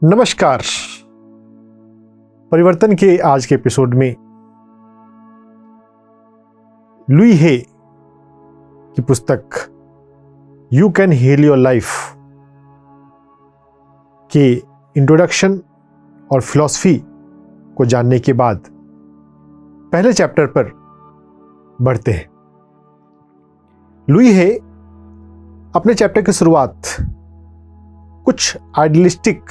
नमस्कार। परिवर्तन के आज के एपिसोड में लुई हे की पुस्तक you can heal your life के इंट्रोडक्शन और फिलॉसफी को जानने के बाद पहले चैप्टर पर बढ़ते हैं। लुई हे अपने चैप्टर की शुरुआत कुछ आइडियलिस्टिक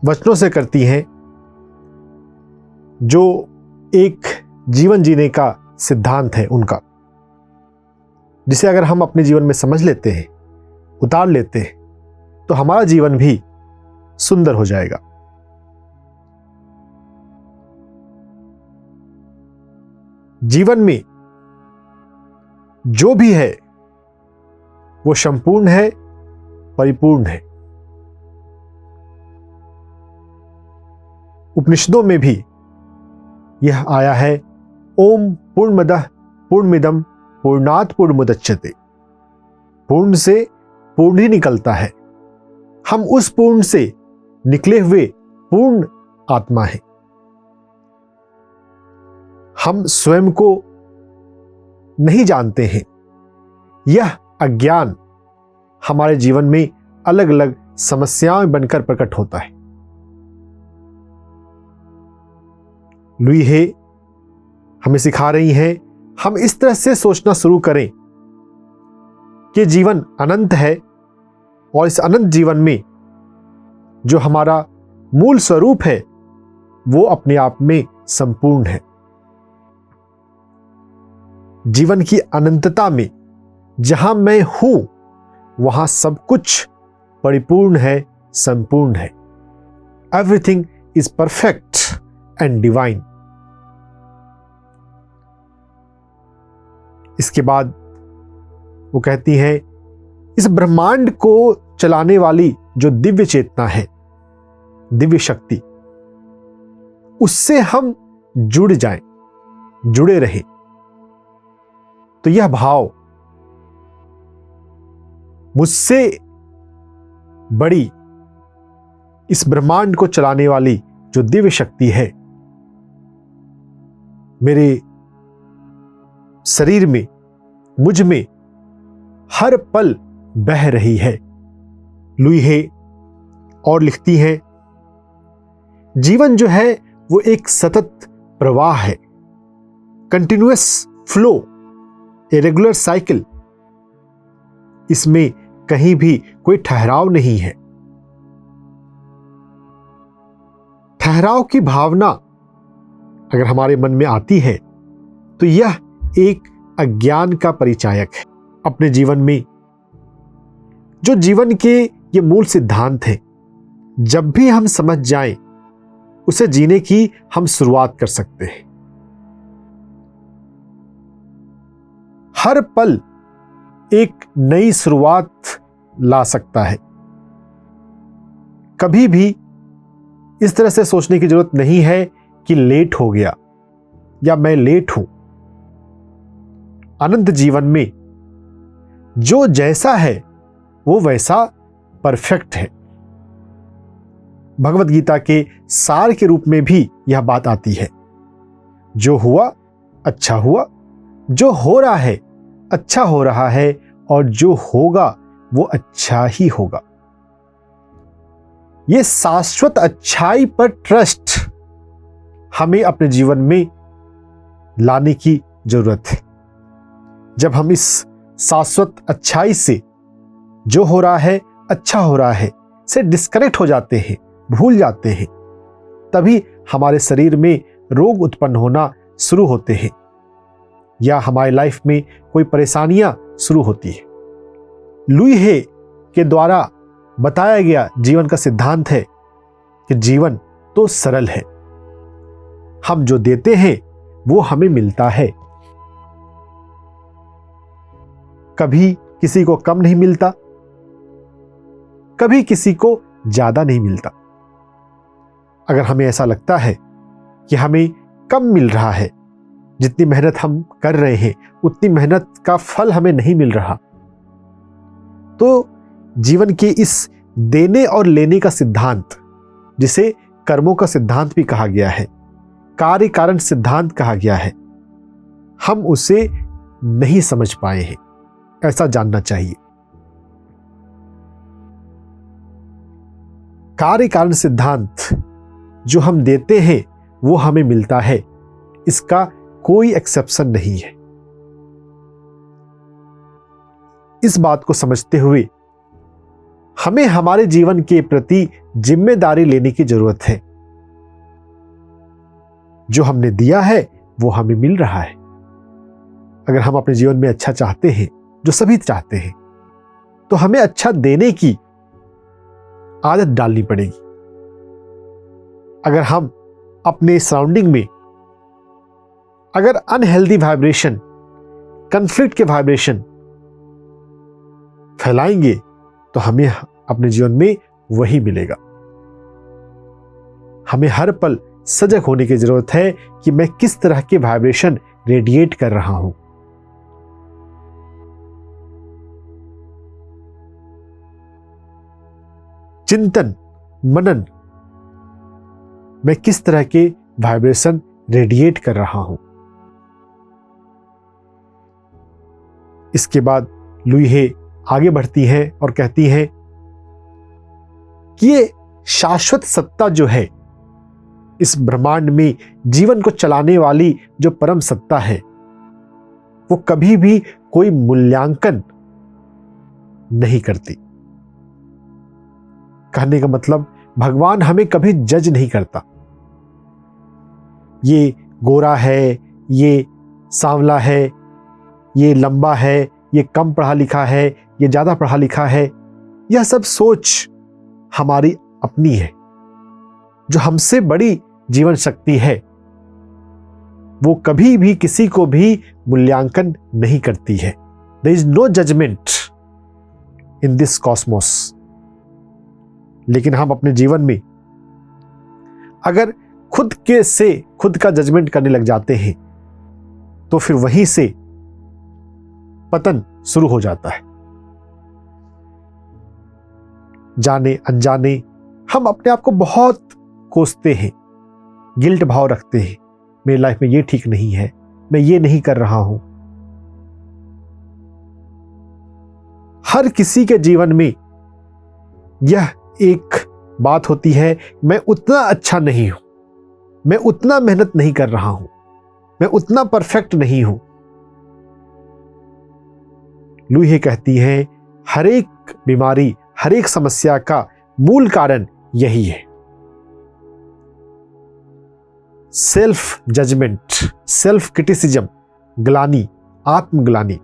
वचनों से करती हैं जो एक जीवन जीने का सिद्धांत है उनका, जिसे अगर हम अपने जीवन में समझ लेते हैं, उतार लेते हैं, तो हमारा जीवन भी सुंदर हो जाएगा। जीवन में जो भी है वो संपूर्ण है, परिपूर्ण है। उपनिषदों में भी यह आया है, ओम पूर्णमदः पूर्णमिदं पूर्णात् पूर्णमुदच्यते। पूर्ण से पूर्ण ही निकलता है। हम उस पूर्ण से निकले हुए पूर्ण आत्मा हैं। हम स्वयं को नहीं जानते हैं। यह अज्ञान हमारे जीवन में अलग अलग समस्याएं बनकर प्रकट होता है। लुई हे हमें सिखा रही हैं, हम इस तरह से सोचना शुरू करें कि जीवन अनंत है और इस अनंत जीवन में जो हमारा मूल स्वरूप है वो अपने आप में संपूर्ण है। जीवन की अनंतता में जहां मैं हूं वहां सब कुछ परिपूर्ण है, संपूर्ण है। Everything is perfect and divine. इसके बाद वो कहती हैं, इस ब्रह्मांड को चलाने वाली जो दिव्य चेतना है, दिव्य शक्ति, उससे हम जुड़ जाएं, जुड़े रहें। तो यह भाव मुझसे बड़ी इस ब्रह्मांड को चलाने वाली जो दिव्य शक्ति है मेरे शरीर में, मुझ में हर पल बह रही है। लुई हे और लिखती हैं, जीवन जो है वो एक सतत प्रवाह है, continuous flow, a regular cycle. इसमें कहीं भी कोई ठहराव नहीं है। ठहराव की भावना अगर हमारे मन में आती है तो यह एक अज्ञान का परिचायक है। अपने जीवन में जो जीवन के ये मूल सिद्धांत हैं, जब भी हम समझ जाएं, उसे जीने की हम शुरुआत कर सकते हैं। हर पल एक नई शुरुआत ला सकता है। कभी भी इस तरह से सोचने की जरूरत नहीं है कि लेट हो गया या मैं लेट हूं। अनंत जीवन में जो जैसा है वो वैसा परफेक्ट है। भगवत गीता के सार के रूप में भी यह बात आती है, जो हुआ अच्छा हुआ, जो हो रहा है अच्छा हो रहा है, और जो होगा वो अच्छा ही होगा। ये शाश्वत अच्छाई पर ट्रस्ट हमें अपने जीवन में लाने की जरूरत है। जब हम इस शाश्वत अच्छाई से, जो हो रहा है अच्छा हो रहा है, से डिस्कनेक्ट हो जाते हैं, भूल जाते हैं, तभी हमारे शरीर में रोग उत्पन्न होना शुरू होते हैं या हमारी लाइफ में कोई परेशानियां शुरू होती है। लुई हे के द्वारा बताया गया जीवन का सिद्धांत है कि जीवन तो सरल है। हम जो देते हैं वो हमें मिलता है। कभी किसी को कम नहीं मिलता, कभी किसी को ज्यादा नहीं मिलता। अगर हमें ऐसा लगता है कि हमें कम मिल रहा है, जितनी मेहनत हम कर रहे हैं उतनी मेहनत का फल हमें नहीं मिल रहा, तो जीवन के इस देने और लेने का सिद्धांत, जिसे कर्मों का सिद्धांत भी कहा गया है, कार्य कारण सिद्धांत कहा गया है, हम उसे नहीं समझ पाए हैं, ऐसा जानना चाहिए। कार्य कारण सिद्धांत जो हम देते हैं वो हमें मिलता है, इसका कोई एक्सेप्शन नहीं है। इस बात को समझते हुए हमें हमारे जीवन के प्रति जिम्मेदारी लेने की जरूरत है। जो हमने दिया है वो हमें मिल रहा है। अगर हम अपने जीवन में अच्छा चाहते हैं, जो सभी चाहते हैं, तो हमें अच्छा देने की आदत डालनी पड़ेगी। अगर हम अपने सराउंडिंग में अगर अनहेल्दी वाइब्रेशन, कॉन्फ्लिक्ट के वाइब्रेशन फैलाएंगे तो हमें अपने जीवन में वही मिलेगा। हमें हर पल सजग होने की जरूरत है कि मैं किस तरह के वाइब्रेशन रेडिएट कर रहा हूं। चिंतन मनन, मैं किस तरह के वाइब्रेशन रेडिएट कर रहा हूं। इसके बाद लुई हे आगे बढ़ती है और कहती है कि ये शाश्वत सत्ता जो है, इस ब्रह्मांड में जीवन को चलाने वाली जो परम सत्ता है, वो कभी भी कोई मूल्यांकन नहीं करती। कहने का मतलब, भगवान हमें कभी जज नहीं करता। ये गोरा है, ये सांवला है, ये लंबा है, ये कम पढ़ा लिखा है, ये ज्यादा पढ़ा लिखा है, यह सब सोच हमारी अपनी है। जो हमसे बड़ी जीवन शक्ति है वो कभी भी किसी को भी मूल्यांकन नहीं करती है। There is no judgement in this cosmos. लेकिन हम अपने जीवन में अगर खुद का जजमेंट करने लग जाते हैं तो फिर वहीं से पतन शुरू हो जाता है। जाने अनजाने हम अपने आप को बहुत कोसते हैं, गिल्ट भाव रखते हैं, मेरी लाइफ में ये ठीक नहीं है, मैं ये नहीं कर रहा हूं। हर किसी के जीवन में यह एक बात होती है, मैं उतना अच्छा नहीं हूं, मैं उतना मेहनत नहीं कर रहा हूं, मैं उतना परफेक्ट नहीं हूं। लुई हे कहती है, हर एक बीमारी, हर एक समस्या का मूल कारण यही है, सेल्फ जजमेंट, सेल्फ क्रिटिसिज्म, ग्लानि, आत्मग्लानि।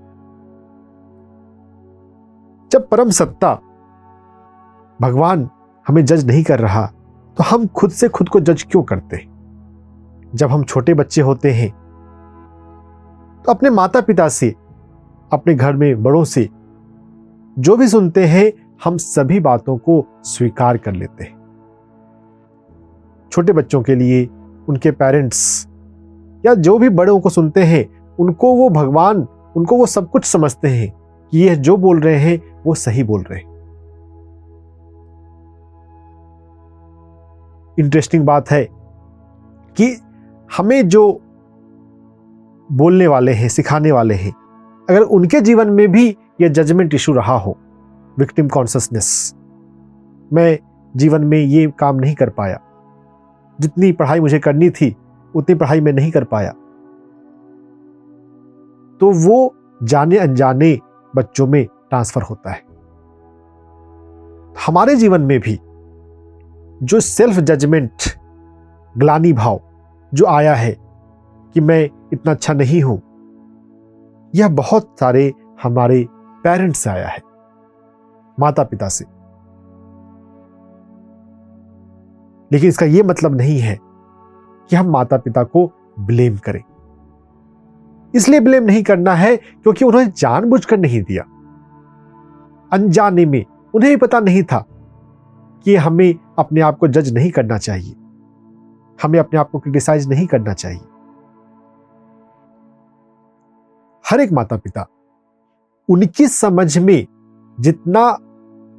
जब परम सत्ता भगवान हमें जज नहीं कर रहा तो हम खुद से खुद को जज क्यों करते हैं? जब हम छोटे बच्चे होते हैं तो अपने माता पिता से, अपने घर में बड़ों से जो भी सुनते हैं, हम सभी बातों को स्वीकार कर लेते हैं। छोटे बच्चों के लिए उनके पेरेंट्स या जो भी बड़ों को सुनते हैं, उनको वो भगवान, उनको वो सब कुछ समझते हैं कि ये जो बोल रहे हैं वो सही बोल रहे हैं। इंटरेस्टिंग बात है कि हमें जो बोलने वाले हैं, सिखाने वाले हैं, अगर उनके जीवन में भी यह जजमेंट इशू रहा हो, विक्टिम कॉन्शसनेस, मैं जीवन में ये काम नहीं कर पाया, जितनी पढ़ाई मुझे करनी थी उतनी पढ़ाई मैं नहीं कर पाया, तो वो जाने अनजाने बच्चों में ट्रांसफर होता है। हमारे जीवन में भी जो सेल्फ जजमेंट, ग्लानि भाव जो आया है कि मैं इतना अच्छा नहीं हूं, यह बहुत सारे हमारे पेरेंट्स से आया है, माता पिता से। लेकिन इसका यह मतलब नहीं है कि हम माता पिता को ब्लेम करें। इसलिए ब्लेम नहीं करना है क्योंकि उन्होंने जानबूझकर नहीं दिया, अनजाने में उन्हें भी पता नहीं था कि हमें अपने आप को जज नहीं करना चाहिए, हमें अपने आप को क्रिटिसाइज नहीं करना चाहिए। हर एक माता पिता उनकी समझ में जितना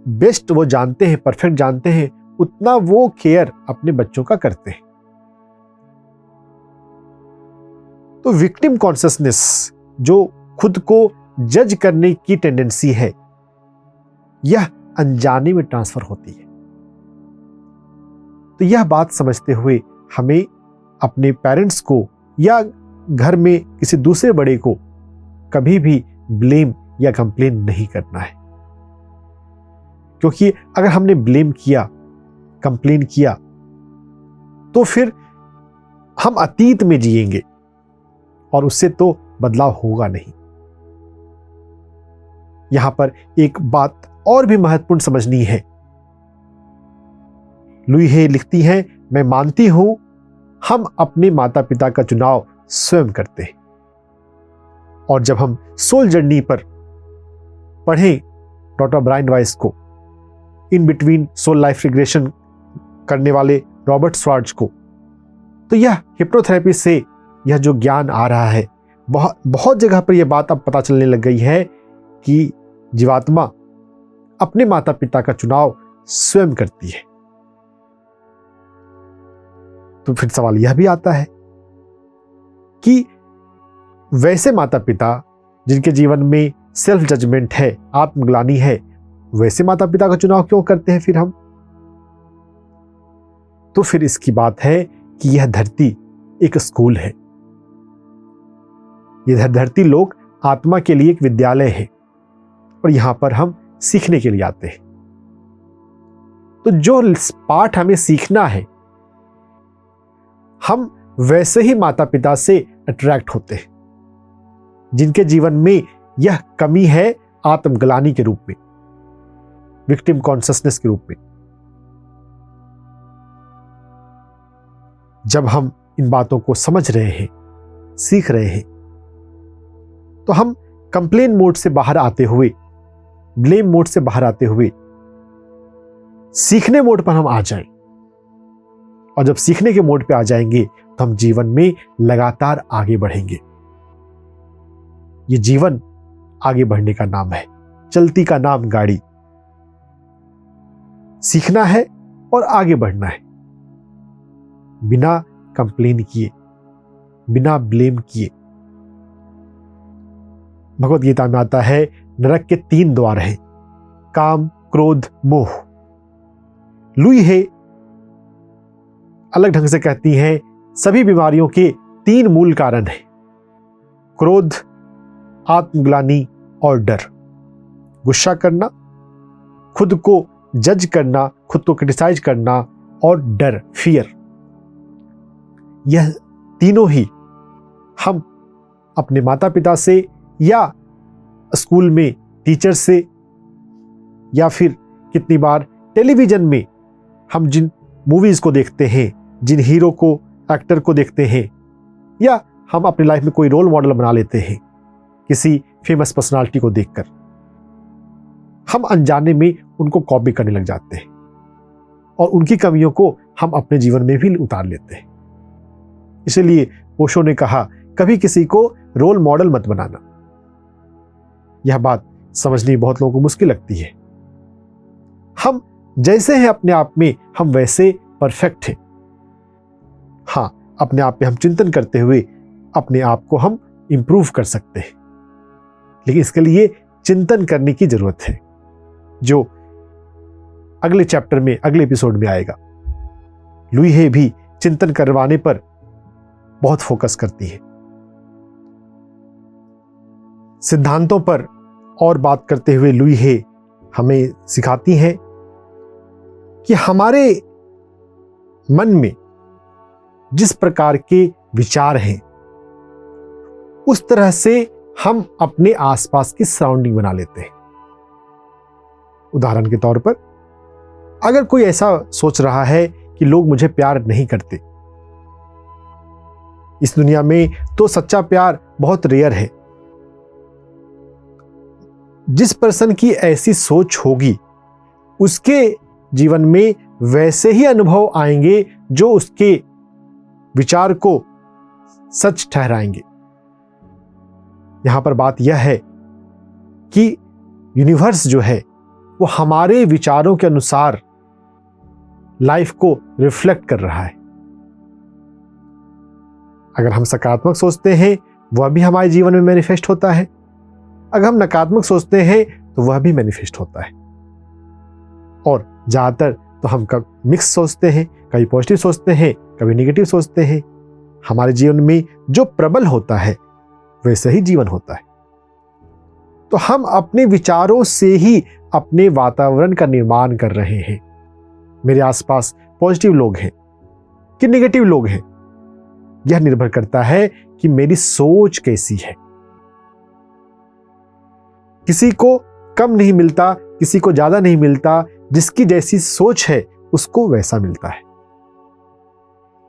बेस्ट वो जानते हैं, परफेक्ट जानते हैं, उतना वो केयर अपने बच्चों का करते हैं। तो विक्टिम कॉन्शियसनेस, जो खुद को जज करने की टेंडेंसी है, यह अनजाने में ट्रांसफर होती है। तो यह बात समझते हुए हमें अपने पेरेंट्स को या घर में किसी दूसरे बड़े को कभी भी ब्लेम या कंप्लेन नहीं करना है, क्योंकि अगर हमने ब्लेम किया, कंप्लेन किया, तो फिर हम अतीत में जिएंगे और उससे तो बदलाव होगा नहीं। यहां पर एक बात और भी महत्वपूर्ण समझनी है। लुई हे लिखती हैं, मैं मानती हूं हम अपने माता पिता का चुनाव स्वयं करते हैं। और जब हम सोल जर्नी पर पढ़ें डॉक्टर ब्रायन वाइस को, in between soul life regression करने वाले रॉबर्ट स्वार्ट्ज को, तो यह हिप्नोथेरेपी से यह जो ज्ञान आ रहा है, बहुत जगह पर यह बात अब पता चलने लग गई है कि जीवात्मा अपने माता पिता का चुनाव स्वयं करती है। तो फिर सवाल यह भी आता है कि वैसे माता पिता जिनके जीवन में सेल्फ जजमेंट है, आत्मग्लानि है, वैसे माता पिता का चुनाव क्यों करते हैं फिर हम? तो फिर इसकी बात है कि यह धरती एक स्कूल है। यह धरती लोक आत्मा के लिए एक विद्यालय है और यहां पर हम सीखने के लिए आते हैं। तो जो पाठ हमें सीखना है, हम वैसे ही माता पिता से अट्रैक्ट होते हैं जिनके जीवन में यह कमी है, आत्मग्लानि के रूप में, विक्टिम कॉन्शियसनेस के रूप में। जब हम इन बातों को समझ रहे हैं, सीख रहे हैं, तो हम कंप्लेन मोड से बाहर आते हुए, ब्लेम मोड से बाहर आते हुए सीखने मोड पर हम आ जाएं। और जब सीखने के मोड पे आ जाएंगे तो हम जीवन में लगातार आगे बढ़ेंगे। ये जीवन आगे बढ़ने का नाम है, चलती का नाम गाड़ी। सीखना है और आगे बढ़ना है, बिना कंप्लेन किए, बिना ब्लेम किए। भगवत गीता में आता है, नरक के 3 द्वार हैं, काम, क्रोध, मोह। लुई हे अलग ढंग से कहती हैं, सभी बीमारियों के 3 मूल कारण हैं, क्रोध, आत्मग्लानि और डर। गुस्सा करना, खुद को जज करना, खुद को क्रिटिसाइज करना और डर, फियर। यह तीनों ही हम अपने माता पिता से या स्कूल में टीचर से, या फिर कितनी बार टेलीविजन में हम जिन मूवीज को देखते हैं, जिन हीरो को, एक्टर को देखते हैं, या हम अपनी लाइफ में कोई रोल मॉडल बना लेते हैं किसी फेमस पर्सनालिटी को देखकर, हम अनजाने में उनको कॉपी करने लग जाते हैं और उनकी कमियों को हम अपने जीवन में भी उतार लेते हैं। इसलिए ओशो ने कहा, कभी किसी को रोल मॉडल मत बनाना। यह बात समझनी बहुत लोगों को मुश्किल लगती है। हम जैसे हैं अपने आप में, हम वैसे परफेक्ट हैं। हाँ, अपने आप पे हम चिंतन करते हुए अपने आप को हम इंप्रूव कर सकते हैं, लेकिन इसके लिए चिंतन करने की जरूरत है, जो अगले चैप्टर में, अगले एपिसोड में आएगा। लुई हे भी चिंतन करवाने पर बहुत फोकस करती है। सिद्धांतों पर और बात करते हुए लुई हे हमें सिखाती हैं कि हमारे मन में जिस प्रकार के विचार हैं, उस तरह से हम अपने आसपास की सराउंडिंग बना लेते हैं। उदाहरण के तौर पर, अगर कोई ऐसा सोच रहा है कि लोग मुझे प्यार नहीं करते, इस दुनिया में तो सच्चा प्यार बहुत रेयर है। जिस पर्सन की ऐसी सोच होगी, उसके जीवन में वैसे ही अनुभव आएंगे जो उसके विचार को सच ठहराएंगे। यहां पर बात यह है कि यूनिवर्स जो है, वो हमारे विचारों के अनुसार लाइफ को रिफ्लेक्ट कर रहा है। अगर हम सकारात्मक सोचते हैं वह भी हमारे जीवन में मैनिफेस्ट होता है, अगर हम नकारात्मक सोचते हैं तो वह भी मैनिफेस्ट होता है। और ज्यादातर तो हम कभी मिक्स सोचते हैं, कभी पॉजिटिव सोचते हैं, कभी नेगेटिव सोचते हैं। हमारे जीवन में जो प्रबल होता है वैसे ही जीवन होता है। तो हम अपने विचारों से ही अपने वातावरण का निर्माण कर रहे हैं। मेरे आसपास पॉजिटिव लोग हैं कि नेगेटिव लोग हैं, यह निर्भर करता है कि मेरी सोच कैसी है। किसी को कम नहीं मिलता, किसी को ज्यादा नहीं मिलता, जिसकी जैसी सोच है उसको वैसा मिलता है।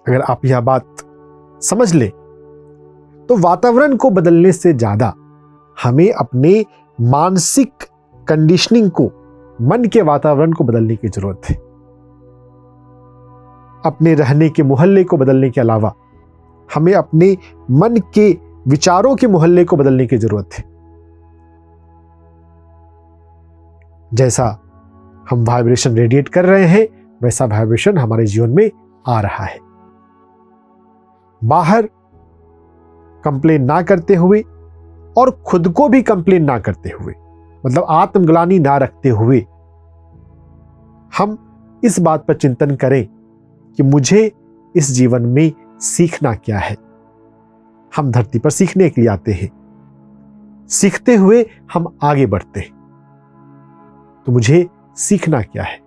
अगर आप यह बात समझ लें तो वातावरण को बदलने से ज्यादा हमें अपने मानसिक कंडीशनिंग को, मन के वातावरण को बदलने की जरूरत है। अपने रहने के मोहल्ले को बदलने के अलावा हमें अपने मन के विचारों के मोहल्ले को बदलने की जरूरत है। जैसा हम वाइब्रेशन रेडिएट कर रहे हैं वैसा वाइब्रेशन हमारे जीवन में आ रहा है। बाहर कंप्लेन ना करते हुए और खुद को भी कंप्लेन ना करते हुए, मतलब आत्मग्लानि ना रखते हुए, हम इस बात पर चिंतन करें कि मुझे इस जीवन में सीखना क्या है। हम धरती पर सीखने के लिए आते हैं, सीखते हुए हम आगे बढ़ते हैं। तो मुझे सीखना क्या है,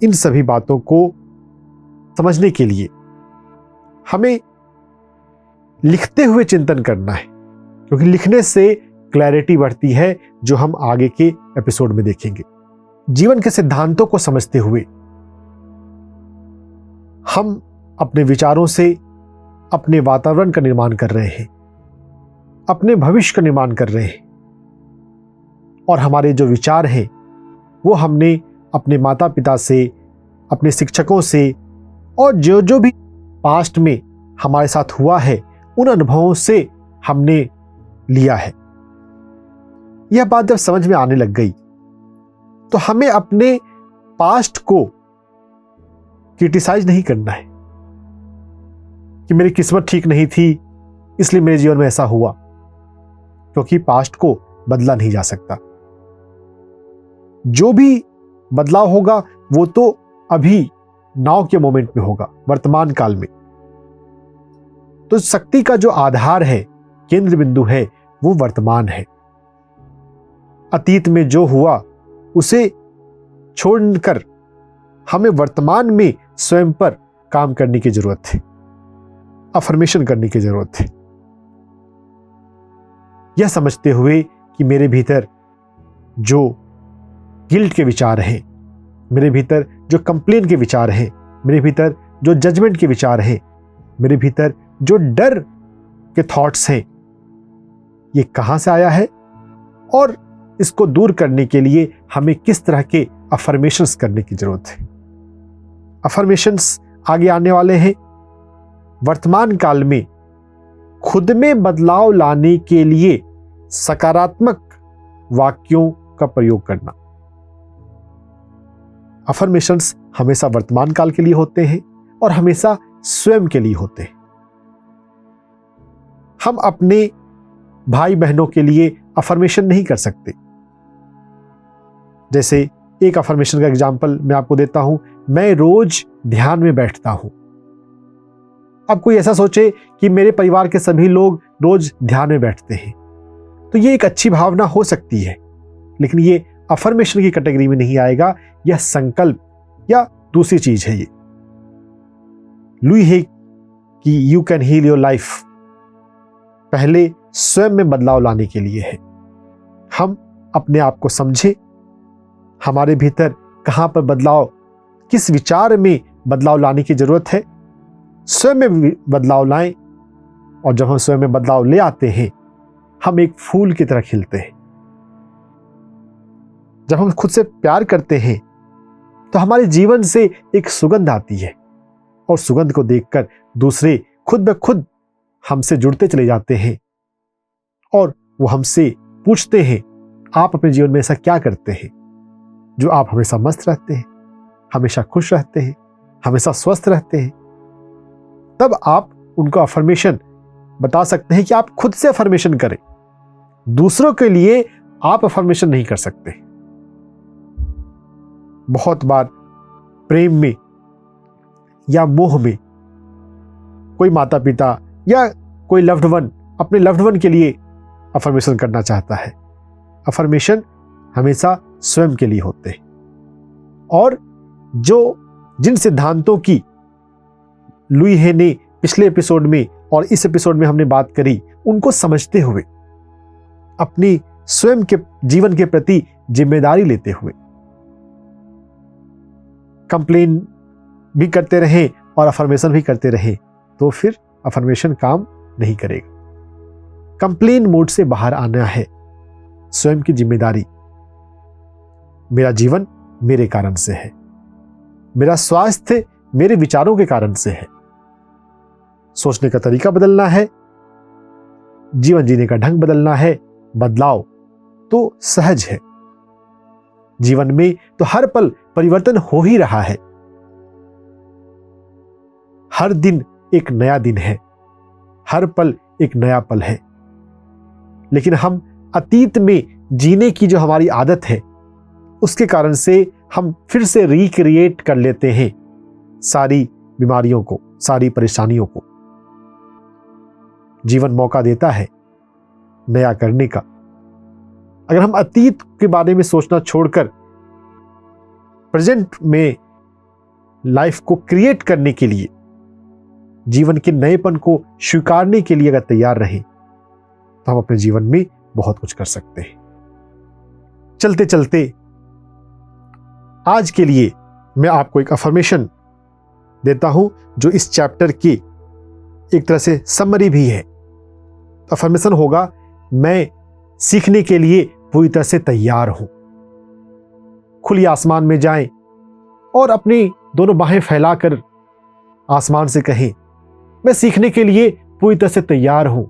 इन सभी बातों को समझने के लिए हमें लिखते हुए चिंतन करना है, क्योंकि लिखने से क्लैरिटी बढ़ती है, जो हम आगे के एपिसोड में देखेंगे। जीवन के सिद्धांतों को समझते हुए हम अपने विचारों से अपने वातावरण का निर्माण कर रहे हैं, अपने भविष्य का निर्माण कर रहे हैं। और हमारे जो विचार हैं वो हमने अपने माता पिता से, अपने शिक्षकों से और जो जो भी पास्ट में हमारे साथ हुआ है उन अनुभवों से हमने लिया है। यह बात जब समझ में आने लग गई तो हमें अपने पास्ट को क्रिटिसाइज नहीं करना है कि मेरी किस्मत ठीक नहीं थी इसलिए मेरे जीवन में ऐसा हुआ, क्योंकि पास्ट को बदला नहीं जा सकता। जो भी बदलाव होगा वो तो अभी नाउ के मोमेंट में होगा, वर्तमान काल में। तो शक्ति का जो आधार है, केंद्र बिंदु है, वो वर्तमान है। अतीत में जो हुआ उसे छोड़कर हमें वर्तमान में स्वयं पर काम करने की जरूरत है, अफर्मेशन करने की जरूरत है। यह समझते हुए कि मेरे भीतर जो गिल्ट के विचार हैं, मेरे भीतर जो कंप्लेन के विचार हैं, मेरे भीतर जो जजमेंट के विचार हैं, मेरे भीतर जो डर के थॉट्स हैं, ये कहां से आया है और इसको दूर करने के लिए हमें किस तरह के अफर्मेशंस करने की जरूरत है। अफर्मेशंस आगे आने वाले हैं। वर्तमान काल में खुद में बदलाव लाने के लिए सकारात्मक वाक्यों का प्रयोग करना। अफर्मेशंस हमेशा वर्तमान काल के लिए होते हैं और हमेशा स्वयं के लिए होते हैं। हम अपने भाई बहनों के लिए अफर्मेशन नहीं कर सकते। जैसे एक अफर्मेशन का एग्जाम्पल मैं आपको देता हूं, मैं रोज ध्यान में बैठता हूं। अब कोई ऐसा सोचे कि मेरे परिवार के सभी लोग रोज ध्यान में बैठते हैं, तो ये एक अच्छी भावना हो सकती है, लेकिन ये अफर्मेशन की कैटेगरी में नहीं आएगा। यह संकल्प या दूसरी चीज है। ये लुई है कि you can heal your life पहले स्वयं में बदलाव लाने के लिए है। हम अपने आप को समझें, हमारे भीतर कहां पर बदलाव, किस विचार में बदलाव लाने की जरूरत है, स्वयं में बदलाव लाएं। और जब हम स्वयं में बदलाव ले आते हैं, हम एक फूल की तरह खिलते हैं। जब हम खुद से प्यार करते हैं तो हमारे जीवन से एक सुगंध आती है, और सुगंध को देखकर दूसरे खुद ब खुद हमसे जुड़ते चले जाते हैं और वो हमसे पूछते हैं आप अपने जीवन में ऐसा क्या करते हैं जो आप हमेशा मस्त रहते हैं, हमेशा खुश रहते हैं, हमेशा स्वस्थ रहते हैं। तब आप उनको अफर्मेशन बता सकते हैं कि आप खुद से अफर्मेशन करें। दूसरों के लिए आप अफर्मेशन नहीं कर सकते। बहुत बार प्रेम में या मोह में कोई माता पिता या कोई लव्ड वन अपने लव्ड वन के लिए अफर्मेशन करना चाहता है। अफर्मेशन हमेशा स्वयं के लिए होते हैं। और जिन सिद्धांतों की लुई हे ने पिछले एपिसोड में और इस एपिसोड में हमने बात करी, उनको समझते हुए, अपनी स्वयं के जीवन के प्रति जिम्मेदारी लेते हुए कंप्लेन भी करते रहें और अफर्मेशन भी करते रहें, तो फिर अफर्मेशन काम नहीं करेगा। कंप्लेन मोड से बाहर आना है। स्वयं की जिम्मेदारी। मेरा जीवन मेरे कारण से है, मेरा स्वास्थ्य मेरे विचारों के कारण से है। सोचने का तरीका बदलना है, जीवन जीने का ढंग बदलना है। बदलाव तो सहज है। जीवन में तो हर पल परिवर्तन हो ही रहा है। हर दिन एक नया दिन है, हर पल एक नया पल है। लेकिन हम अतीत में जीने की जो हमारी आदत है, उसके कारण से हम फिर से रिक्रिएट कर लेते हैं सारी बीमारियों को, सारी परेशानियों को। जीवन मौका देता है नया करने का। अगर हम अतीत के बारे में सोचना छोड़कर प्रेजेंट में लाइफ को क्रिएट करने के लिए, जीवन के नएपन को स्वीकारने के लिए अगर तैयार रहें, तो हम अपने जीवन में बहुत कुछ कर सकते हैं। चलते चलते आज के लिए मैं आपको एक अफर्मेशन देता हूं जो इस चैप्टर की एक तरह से समरी भी है। अफर्मेशन होगा, मैं सीखने के लिए पूरी तरह से तैयार हूं। खुली आसमान में जाएं और अपनी दोनों बाहें फैलाकर आसमान से कहें, मैं सीखने के लिए पूरी तरह से तैयार हूं।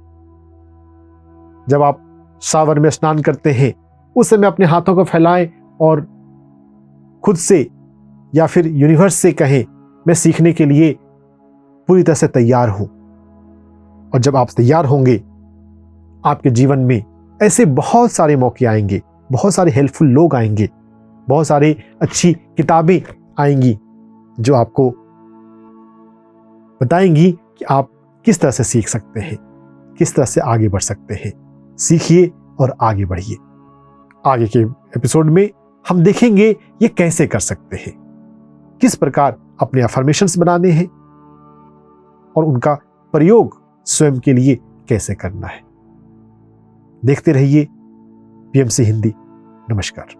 जब आप शावर में स्नान करते हैं, उस समय अपने हाथों को फैलाएं और खुद से या फिर यूनिवर्स से कहें, मैं सीखने के लिए पूरी तरह से तैयार हूं। और जब आप तैयार होंगे, आपके जीवन में ऐसे बहुत सारे मौके आएंगे, बहुत सारे हेल्पफुल लोग आएंगे, बहुत सारे अच्छी किताबें आएंगी जो आपको बताएंगी कि आप किस तरह से सीख सकते हैं, किस तरह से आगे बढ़ सकते हैं। सीखिए और आगे बढ़िए। आगे के एपिसोड में हम देखेंगे ये कैसे कर सकते हैं, किस प्रकार अपने अफर्मेशंस बनाने हैं और उनका प्रयोग स्वयं के लिए कैसे करना है। देखते रहिए पीएमसी हिंदी। नमस्कार।